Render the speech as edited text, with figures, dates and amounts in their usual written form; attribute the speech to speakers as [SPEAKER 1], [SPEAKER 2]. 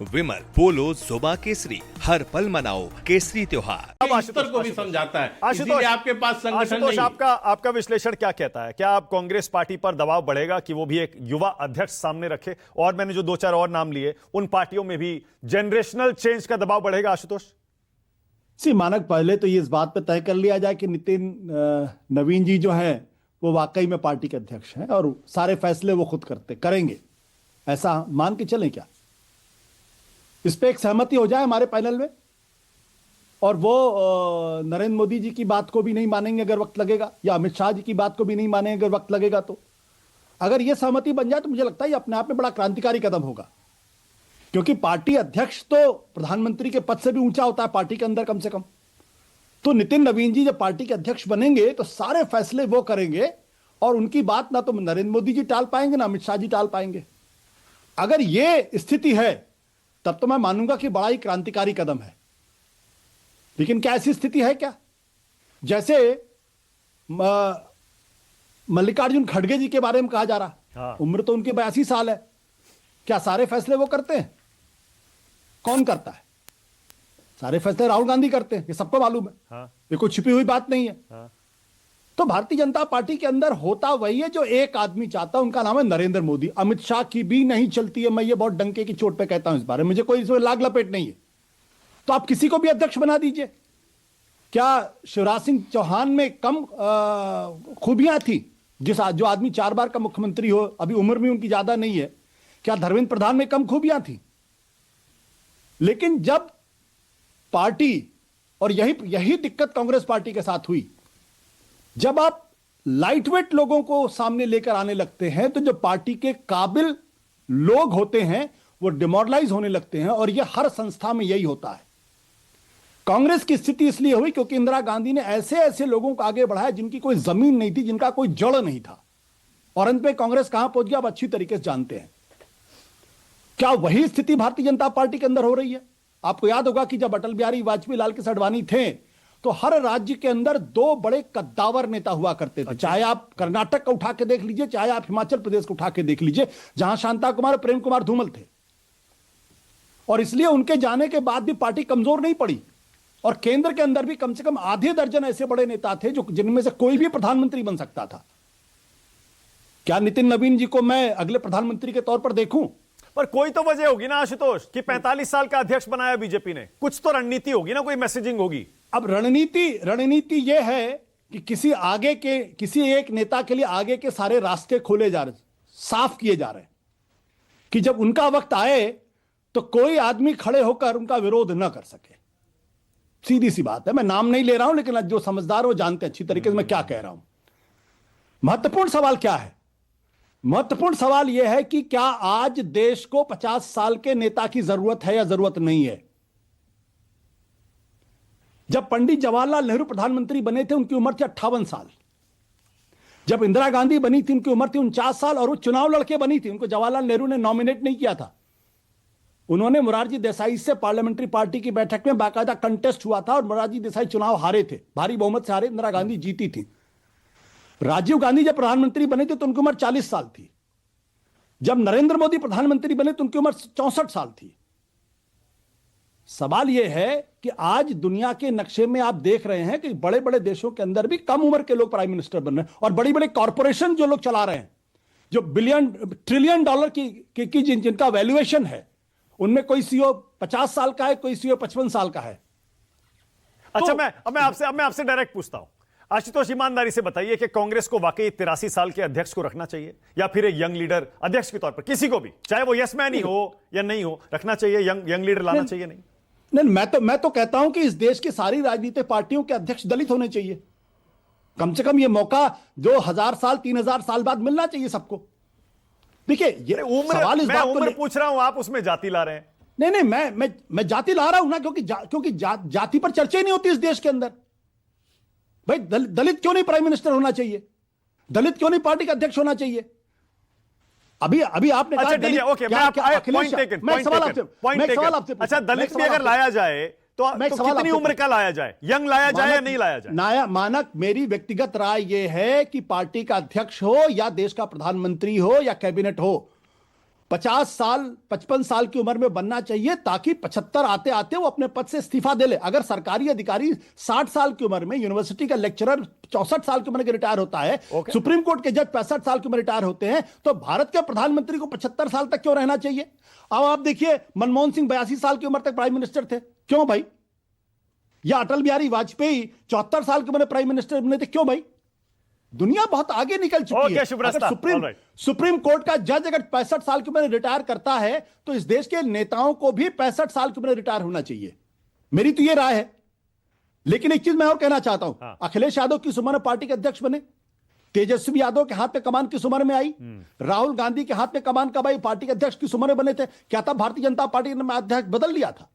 [SPEAKER 1] विमल पोलो जुबा केसरी, हर पल मनाओ केसरी त्योहार।
[SPEAKER 2] अब आशुतोष को भी समझाता है, इसीलिए आपके पास संगठन
[SPEAKER 3] आशुतोष,
[SPEAKER 2] नहीं।
[SPEAKER 3] आपका विश्लेषण क्या कहता है? क्या आप कांग्रेस पार्टी पर दबाव बढ़ेगा कि वो भी एक युवा अध्यक्ष सामने रखे? और मैंने जो दो चार और नाम लिए, उन पार्टियों में भी जनरेशनल चेंज का दबाव बढ़ेगा? आशुतोष
[SPEAKER 4] मानक, पहले तो ये इस बात पर तय कर लिया जाए कि नितिन नवीन जी जो हैं वो वाकई में पार्टी के अध्यक्ष हैं और सारे फैसले वो खुद करेंगे, ऐसा मान के चलें क्या? इस पे एक सहमति हो जाए हमारे पैनल में, और वो नरेंद्र मोदी जी की बात को भी नहीं मानेंगे अगर वक्त लगेगा, या अमित शाह जी की बात को भी नहीं मानेंगे अगर वक्त लगेगा, तो अगर ये सहमति बन जाए तो मुझे लगता है ये अपने आप में बड़ा क्रांतिकारी कदम होगा। क्योंकि पार्टी अध्यक्ष तो प्रधानमंत्री के पद से भी ऊंचा होता है पार्टी के अंदर कम से कम। तो नितिन नवीन जी जब पार्टी के अध्यक्ष बनेंगे तो सारे फैसले वो करेंगे, और उनकी बात ना तो नरेंद्र मोदी जी टाल पाएंगे ना अमित शाह जी टाल पाएंगे। अगर ये स्थिति है तब तो मैं मानूंगा कि बड़ा ही क्रांतिकारी कदम है। लेकिन क्या ऐसी स्थिति है क्या? जैसे मल्लिकार्जुन खड़गे जी के बारे में कहा जा रहा,
[SPEAKER 3] हाँ।
[SPEAKER 4] उम्र तो उनकी 82 साल है, क्या सारे फैसले वो करते हैं? कौन करता है? सारे फैसले राहुल गांधी करते हैं, ये सबको मालूम है।
[SPEAKER 3] हाँ।
[SPEAKER 4] ये कोई छिपी हुई बात नहीं है।
[SPEAKER 3] हाँ।
[SPEAKER 4] तो भारतीय जनता पार्टी के अंदर होता वही है जो एक आदमी चाहता है, उनका नाम है नरेंद्र मोदी। अमित शाह की भी नहीं चलती है, मैं ये बहुत डंके की चोट पे कहता हूं, इस बारे में मुझे कोई इसमें लाग लपेट नहीं है। तो आप किसी को भी अध्यक्ष बना दीजिए। क्या शिवराज सिंह चौहान में कम खूबियां थी? जो आदमी 4 बार का मुख्यमंत्री हो, अभी उम्र भी उनकी ज्यादा नहीं है, क्या धर्मेंद्र प्रधान में कम खूबियां थी? लेकिन जब पार्टी, और यही दिक्कत कांग्रेस पार्टी के साथ हुई, जब आप लाइट वेट लोगों को सामने लेकर आने लगते हैं तो जो पार्टी के काबिल लोग होते हैं वो डिमोरलाइज होने लगते हैं, और यह हर संस्था में यही होता है। कांग्रेस की स्थिति इसलिए हुई क्योंकि इंदिरा गांधी ने ऐसे ऐसे लोगों को आगे बढ़ाया जिनकी कोई जमीन नहीं थी, जिनका कोई जड़ नहीं था, और अंत में कांग्रेस कहां पहुंच गया आप अच्छी तरीके से जानते हैं। क्या वही स्थिति भारतीय जनता पार्टी के अंदर हो रही है? आपको याद होगा कि जब अटल बिहारी वाजपेयी, लाल कृष्ण आडवाणी थे तो हर राज्य के अंदर 2 बड़े कद्दावर नेता हुआ करते थे। चाहे आप कर्नाटक का उठा के देख लीजिए, चाहे आप हिमाचल प्रदेश को उठा के देख लीजिए, जहां शांता कुमार और प्रेम कुमार धूमल थे। और इसलिए उनके जाने के बाद भी पार्टी कमजोर नहीं पड़ी, और केंद्र के अंदर भी कम से कम आधे दर्जन ऐसे बड़े नेता थे जो जिनमें से कोई भी प्रधानमंत्री बन सकता था। क्या नितिन नवीन जी को मैं अगले प्रधानमंत्री के तौर पर देखूं?
[SPEAKER 3] पर कोई तो वजह होगी ना आशुतोष कि 45 साल का अध्यक्ष बनाया बीजेपी ने, कुछ तो रणनीति होगी ना, कोई मैसेजिंग होगी।
[SPEAKER 4] अब रणनीति यह है कि किसी एक नेता के लिए आगे के सारे रास्ते खोले जा रहे, साफ किए जा रहे हैं, कि जब उनका वक्त आए तो कोई आदमी खड़े होकर उनका विरोध न कर सके। सीधी सी बात है, मैं नाम नहीं ले रहा हूं, लेकिन जो समझदार वो जानते हैं अच्छी तरीके से मैं क्या कह रहा हूं। महत्वपूर्ण सवाल क्या है? महत्वपूर्ण सवाल यह है कि क्या आज देश को 50 साल के नेता की जरूरत है या जरूरत नहीं है? जब पंडित जवाहरलाल नेहरू प्रधानमंत्री बने थे उनकी उम्र थी 58 साल। जब इंदिरा गांधी बनी थी उनकी उम्र थी 49 साल, और वो चुनाव लड़के बनी थी, उनको जवाहरलाल नेहरू ने नॉमिनेट नहीं किया था। उन्होंने मोरारजी देसाई से पार्लियामेंट्री पार्टी की बैठक में बाकायदा कंटेस्ट हुआ था, और मोरारजी देसाई चुनाव हारे थे, भारी बहुमत से हारे, इंदिरा गांधी जीती थी। राजीव गांधी जब प्रधानमंत्री बने थे तो उनकी उम्र 40 साल थी। जब नरेंद्र मोदी प्रधानमंत्री बने तो उनकी उम्र 64 साल थी। सवाल यह है कि आज दुनिया के नक्शे में आप देख रहे हैं कि बड़े बड़े देशों के अंदर भी कम उम्र के लोग प्राइम मिनिस्टर बन रहे हैं, और बड़ी बड़ी कॉरपोरेशन जो लोग चला रहे हैं, जो ट्रिलियन डॉलर की जिनका वैल्यूएशन है, उनमें कोई सीईओ 50 साल का है, कोई सीईओ 55 साल का है।
[SPEAKER 3] अच्छा, मैं आपसे डायरेक्ट पूछता हूं आशुतोष, ईमानदारी से बताइए कि कांग्रेस को वाकई 83 साल के अध्यक्ष को रखना चाहिए, या फिर एक यंग लीडर अध्यक्ष के तौर पर किसी को भी, चाहे वो यस मैन ही हो या नहीं हो, रखना चाहिए? यंग लीडर लाना चाहिए? नहीं,
[SPEAKER 4] मैं तो कहता हूं कि इस देश की सारी राजनीतिक पार्टियों के अध्यक्ष दलित होने चाहिए। कम से कम ये मौका 2000 साल 3000 साल बाद मिलना चाहिए सबको। देखिए, ये सवाल इस बात
[SPEAKER 3] उम्र पूछ रहा हूं, आप उसमें जाति ला रहे हैं।
[SPEAKER 4] नहीं, मैं जाति ला रहा हूं ना, क्योंकि जाति पर चर्चा ही नहीं होती इस देश के अंदर। भाई दलित क्यों नहीं प्राइम मिनिस्टर होना चाहिए? दलित क्यों नहीं पार्टी का अध्यक्ष होना चाहिए? अभी आपने कहा,
[SPEAKER 3] अच्छा, दलित भी अगर लाया जाए तो कितनी उम्र का लाया जाए? यंग लाया जाए या नहीं लाया जाए?
[SPEAKER 4] मानक, मेरी व्यक्तिगत राय यह है कि पार्टी का अध्यक्ष हो या देश का प्रधानमंत्री हो या कैबिनेट हो, 50 साल 55 साल की उम्र में बनना चाहिए, ताकि 75 आते आते वो अपने पद से इस्तीफा दे ले। अगर सरकारी अधिकारी 60 साल की उम्र में, यूनिवर्सिटी का लेक्चरर 64 साल की उम्र में रिटायर होता है, सुप्रीम कोर्ट के जज 65 साल की उम्र रिटायर होते हैं, तो भारत के प्रधानमंत्री को 75 साल तक क्यों रहना चाहिए? अब आप देखिए, मनमोहन सिंह 82 साल की उम्र तक प्राइम मिनिस्टर थे, क्यों भाई? या अटल बिहारी वाजपेयी 74 साल की उम्र में प्राइम मिनिस्टर बने थे, क्यों भाई? दुनिया बहुत आगे निकल चुकी है। अगर सुप्रीम कोर्ट का जज अगर 65 साल की उम्र में रिटायर करता है, तो इस देश के नेताओं को भी 65 साल की उम्र में रिटायर होना चाहिए। मेरी तो यह राय है। लेकिन एक चीज मैं और कहना चाहता हूं, अखिलेश यादव किस उम्र में पार्टी के अध्यक्ष बने? तेजस्वी यादव के हाथ में कमान किस उम्र में आई? राहुल गांधी के हाथ में कमान कब आई? पार्टी के अध्यक्ष किस उम्र में बने थे? क्या था भारतीय जनता पार्टी ने अध्यक्ष बदल लिया था?